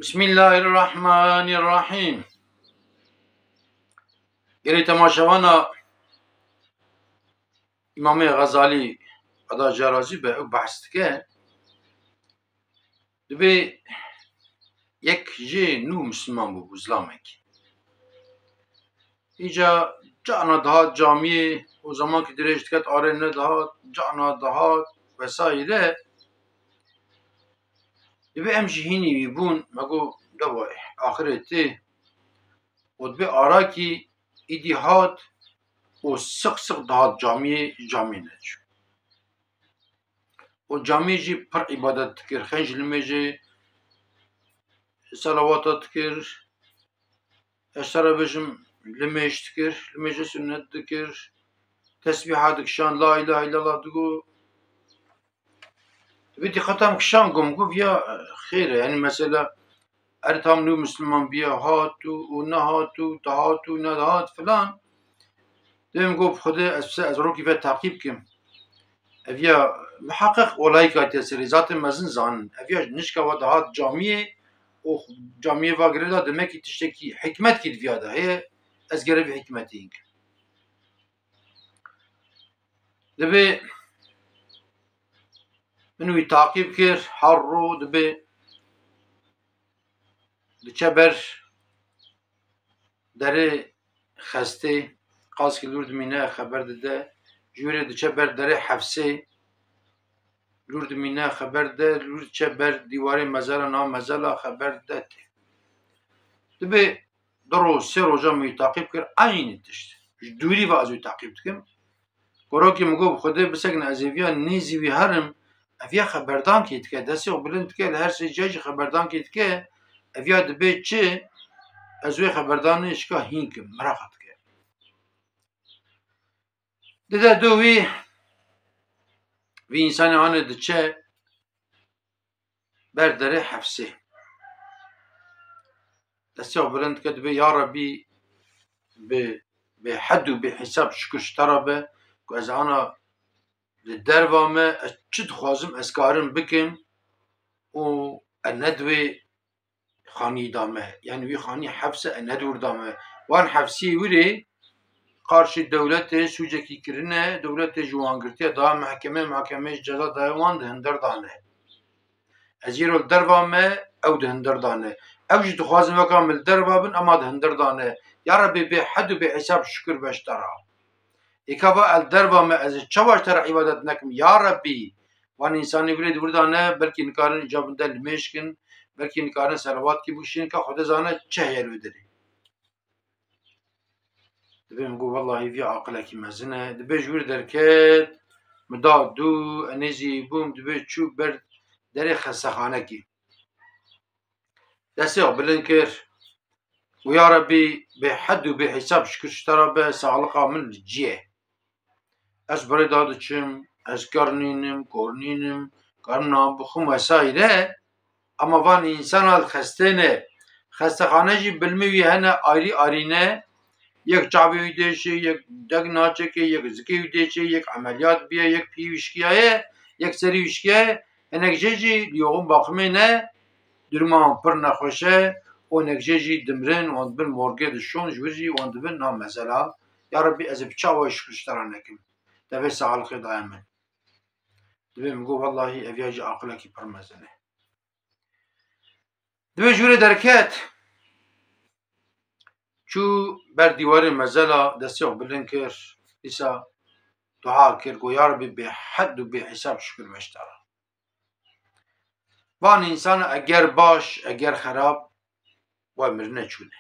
بسم الله الرحمن الرحیم. گری تماشاوانا امام غزالی ادا جرازی به او بحث که دبی یک جه نو مسلمان بو اسلامک ایجا جانا دهات جامعه و زمان که درشت کت آره ندهات جانا دهات وسایره دبی امشی هینی بیبون مگو دوای آخرتی و دبی آرا کی ایدی هات و سق دهات جامعه نچو و جامعه جی پر عبادت تکر خنج لمجه صلواتات تکر اشترا بجم لمج تکر لمجه سنت تکر تسبیحات کشان لا اله الا الله دگو بدي ختم كشان قوم يا خير يعني مثلا ارتام نو مسلمان بيا هاتو ونهاتو تهاتو ندهات فلان دم قوم خده از روكي في تعقيب كم افيا محقق ولايكات سريزات مزن زان افيا نشكا ودهات جامعه و جامعه واگردا دمكي تشتكي حكمت كي فيادا هي از گرب حكمتين دبي منوي تعقيب كر حرو دبي دچبر دره خسته قاس که لورد مینه خبر داده جوری دچبر دره حفصه لورد مینه خبر ده لورد چبر دیواره مزل نام مزل خبر داده دبی درو سه روزا می تعقیب کر عین تشت دوری و ازوی تعقیب کم گرو که مگو بخوده بسکن ازویا نیزی وی هرم افیا خبردان کیت که دستی و بلند که هر سه جای خبردان کیت که افیا دبی چه ازوی خبردانش که هینکم مراقبت که دیده دوی وی انسان آنه دچه برداره حفصه دستی و بلند که دبی یا ربی به حد و به حساب شکرش ترابه که از آنها دروامه چه دخوازم از کارم بکم و ندوی خانی دامه یعنی وی خانی حفصه ندور دامه وان حفصی وری قارش دولت سوجکی کرنه دولت جوانگرتی دا محکمه جزا دایوان دهندر دانه ازیرو دروامه او دهندر دانه او جی دخوازم وکامل دروابن اما دهندر دانه یا ربی به حد و به حساب شکر بشترا اکاوا الدروامه از چواشتر عبادت نکم یا ربی وان انسانی ولی دور دانه بلکه نکارن اجابنده لمیشکن بلکه نکارن سلوات کی بوشین که خود زانه چه هیلو داری دبي نقول والله في عقلك مزنة دبي جور دركات مداد دو انيزي بوم دبي تشوف برد دري خسخانكي دسيق بلنكر ويا ربي بحد وبحساب شكر اشترى سعلقة من الجيه اش بري دادتشم اش قرنينم قرنا بخم وسايره اما وان انسان الخستينه خستخانه جي بالموي هنا آري آرينه یک چاوی دیشه یک دگ ناچه که یک زکی دیشه یک عملیات بیه یک پیوشکیه یک سری وشکیه انگجی لیوم باخمه نه درمان پر نخوشه و انگجی دمرن و اندبن مرگه دشون جوری و اندبن نام مثلا یا ربی از بچاوش خشترانکم دفع سعالق دائما دفع مگو والله افیاج عقلکی پرمزنه دفع جوری درکت چو بر دیوار مزلا دستیق بلند کر ایسا دعا کر گو یا ربی به حد و به حساب شکر بشترا وان انسان اگر باش اگر خراب و مرنه چونه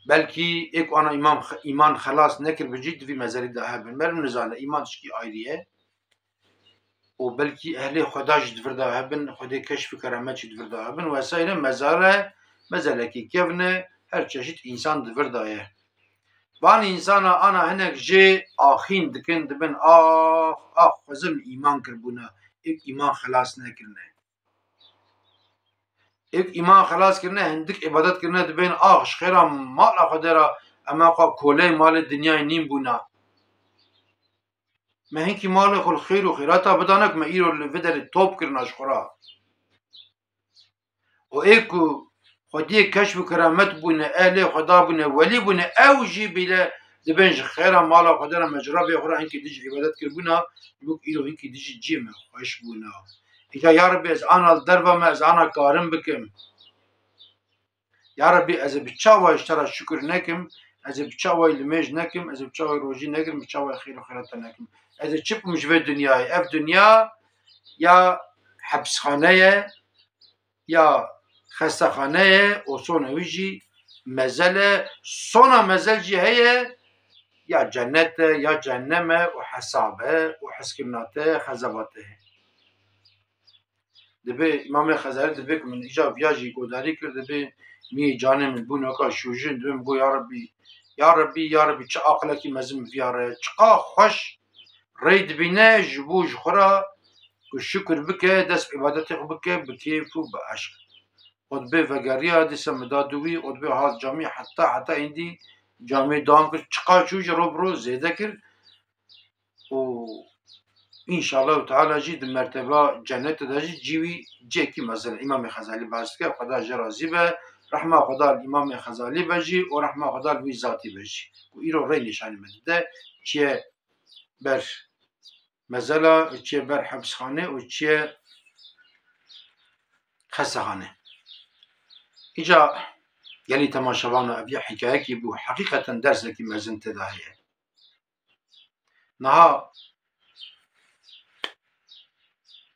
بلکی ایک آنا ایمان خلاص نکر بجید وی مزلی ده هبن مرم نزانه ایمان شکی آیریه و بلکی اهل خدا جد ورده هبن خدا کشف کرامت جد ورده هبن و سایر مزاره مزلکی کevne her çeşit insan dvirdaye. Van insana ana hinek jê axîn dikin dibin xwezim îman kirbûne ek îman xelas nekirine. Ek îman xelas kirine hindik ibadet kirine dibin ji xêra mala Xwedê re ema xwe koley malê dinyayê nîm bûna. Me hinkî malê xwe li xêr û xêrata bidanek me îro li vê derê top kirina ji xwe ra. و ایکو خودی کشف و کرامت بونه اهل خدا بونه ولی بونه او جی بیله دبنج خیره مالا خدا را مجرا بخوره اینکه دیج عبادت کربونا بک ایرو اینکه دیج جیم خوش بونا ایجا یا ربی از آن دربم از آن کارم بکم یا ربی از بچاوای اشترا شکر نکم از بچاوای لمیج نکم از بچاوای روزی نکم بچاوای خیر و خیرات نکم از چپ مجبه دنیای اف دنیا یا حبسخانه یا خستخانه و سونویجی مزل سونا مزل جی هیه یا جنت یا جهنم و حسابه و حسکناته خزواته دبی امام خزاری دبی که من ایجا ویاجی گوداری کرد دبی می جانم بون وکا شوجن دبی مگو یا ربی یا ربی یا ربی چه عقله کی مزم ویاره چقا خوش رید بینه جبوج خورا و شکر بکه دست عبادت بکه بکیف و بعشق قطبه وگریا دیسم دادوی قطبه هاز جامعه حتی ایندی جامعه دام کرد چقا چوج رو برو زیده کرد و انشاءالله تعالی جی در مرتبه جنت داشت جیوی جیکی مثلا امام خزالی باست که خدا جرازی به رحمه خدا امام خزالی بجی و رحمه خدا وی ذاتی بجی و ایرو ری نشانی مدده چیه بر مزلا چیه بر حبسخانه و چیه خستخانه اینجا یعنی تماشاوان ابی حکایه کی بو حقیقتا درس کی مزن تداهیه نها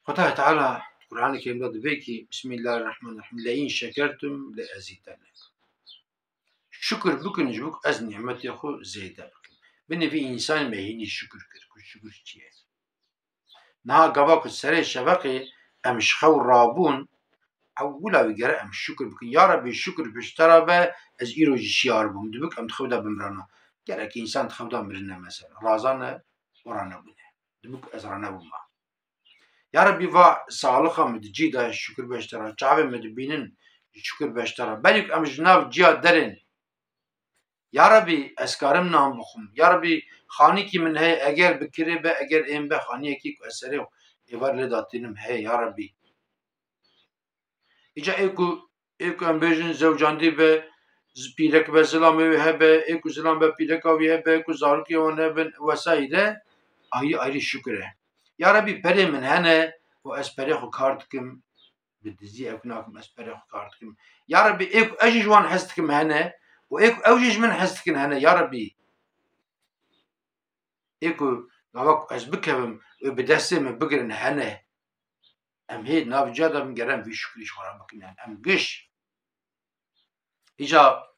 خدا تعالى القرآن الكريم ده بيكي بسم الله الرحمن الرحيم لئن شكرتم لأزيدنكم شكر بكن جبوك از نعمت خو زيادة بكن بني في إنسان مهيني شكر كركو شكر چيه نها قواك السري شبقي أمش خو رابون أولا بيقرأ أمش شكر بكن يا ربي شكر بشترابة از إيرو جشيار بهم دبك أم تخودا بمرانا قالك إنسان تخودا مرنا مثلا رازانا ورانا بنا دبك از رانا بما یا ربی و سالخا مدجی دا شکر بشترا چاوه مدبینن شکر بشترا بلیک ام جناب جیا درن یا ربی اسکارم نام بخوم یا ربی خانی کی من هی اگر بکری به اگر این به خانی کی اثری ایوار لداتینم هی یا ربی ایجا ایکو ام بیجن زوجاندی به پیرک به زلامی هبه ایکو زلام به پیرکاوی هبه ایکو زارکی اون هبن وسایره آیری شکره یا ربی پری من هنه و از پری خو کارت کم بدزی اکناکم از پری خو کارت کم یا ربی ایک اجیج وان حست کم هنه و ایک اوجیج من حست کن هنه یا ربی ایکو نواک از بکم و بدسته من بگرن هنه ام هید ناف جادا من گرم وی شکریش خورا بکنن ام گش ایجا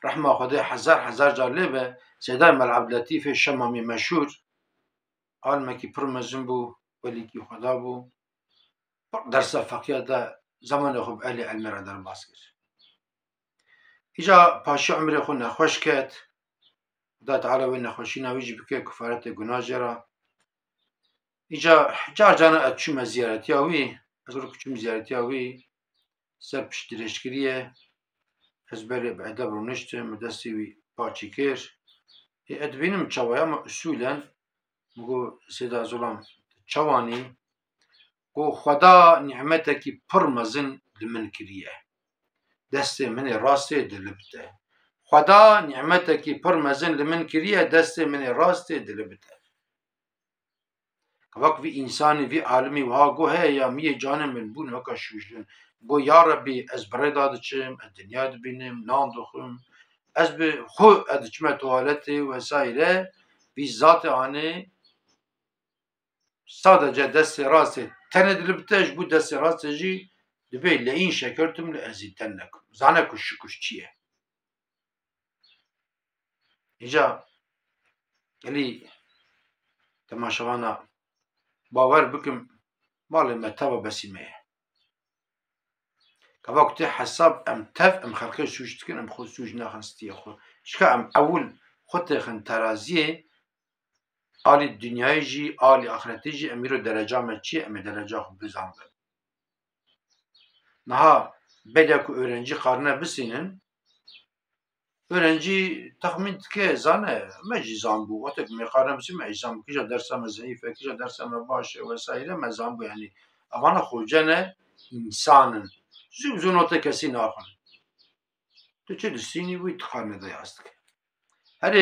رحمه خدا هزار جار لیبه سیدای ملعب لطیف شمامی مشهور عالمه کی پر مزن بو ولی کی خدا بو درس فقیه ده زمان خوب علی علمی را در باز کرد ایجا پاشی عمر خود نخوش کرد خدا تعالی و نخوشی نویج بکه کفارت گناه جرا ایجا جار جانا اتشوم زیارتی آوی از رو کچوم زیارتی آوی سر پشترشکریه از بری بعده برونشتم دستی وی پاچی کر ادبینم چاویا ما اصولا مگو سیدا زولام چوانی گو خدا نعمتکی پر مزن لمن کریه دست من راسته دلبته خدا نعمتکی پر مزن لمن کریه دست من راسته دلبته وقت وی انسانی وی عالمی وها گو هی یا می جانم من بون وکا شوشن گو یا ربی از برای دادچم از دنیا دبینم نان دخم از به خو ادچم توالت وسایره وی ذات آنه sadece dest rastı tenedilibteş bu dest rastı dibe leyin şekertum le ezitennekum zane kuş kuşçiye ica eli temaşavana باور بكم مال متابة بسيمة كوقت حساب ام تف ام خلقه سوج تكن ام خود سوج ناخنستي خو شكا ام اول خود خن ترازيه آلی دنیای جی آلی آخرتی جی امیرو درجه مچی امی درجه خود بزنده نها بله که öğrenci karnına بسینن öğrenci تخمین که زانه مجی زان بو وقتی که میخوارم بسیم مجی زان بو کجا درسم ضعیفه کجا درسم باشه وسایله مزان بو یعنی اوانا خوجنه insanın زونوتا کسی ناخن تو چه دستینی بوی تخانه دای هست که هر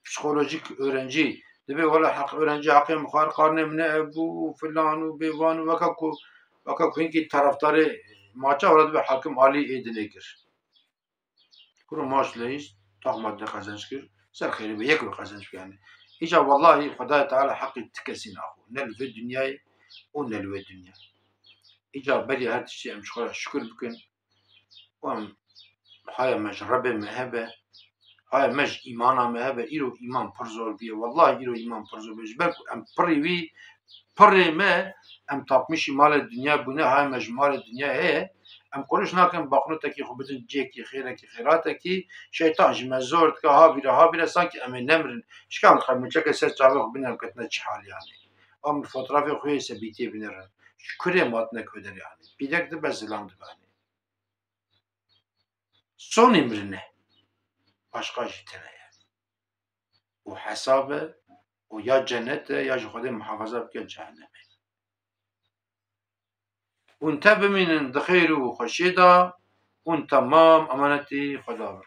پسیکولوژیک öğrenci دبی ولی حق öğrenci حقی مخار قارنه منه بو فلان و بیوان و وکا اینکه طرفدار ماچا ورد به حاکم عالی ایدنه کر کرو ماش لیست تاق ماده قزنش کر سر خیلی به یک رو قزنش yani ایجا والله خدای تعالی حقی تکسی ناخو نلوه دنیای و نلوه دنیا ایجا بلی هر تشتی امشخورا شکر بکن و هم های مجربه مهبه های مج ایمانا مهبه ایرو ایمان پر زور بیه والله ایرو ایمان پر زور بیه بلکو ام پری وی پری مه ام تاپمیشی مال دنیا بونه های مج مال دنیا هه ام کلش ناکن باقنو تکی خوبتن جیکی خیره کی خیراته کی شیطان جمع زورد که ها بیره سانکی امی نمرن شکام خیلی چکه سر چاوه خو بینم کتنه چی حال yani ام fotoğrafı خوی سبیتی بینرن شکره مات نکودر yani بیدک ده بزلاند bani son emrine başka jitene yani o hesabı o ya cennete ya خود muhafaza بکن cehenneme وانت بمینن دخیر و خوشیدا اون تمام امانتی خدا بر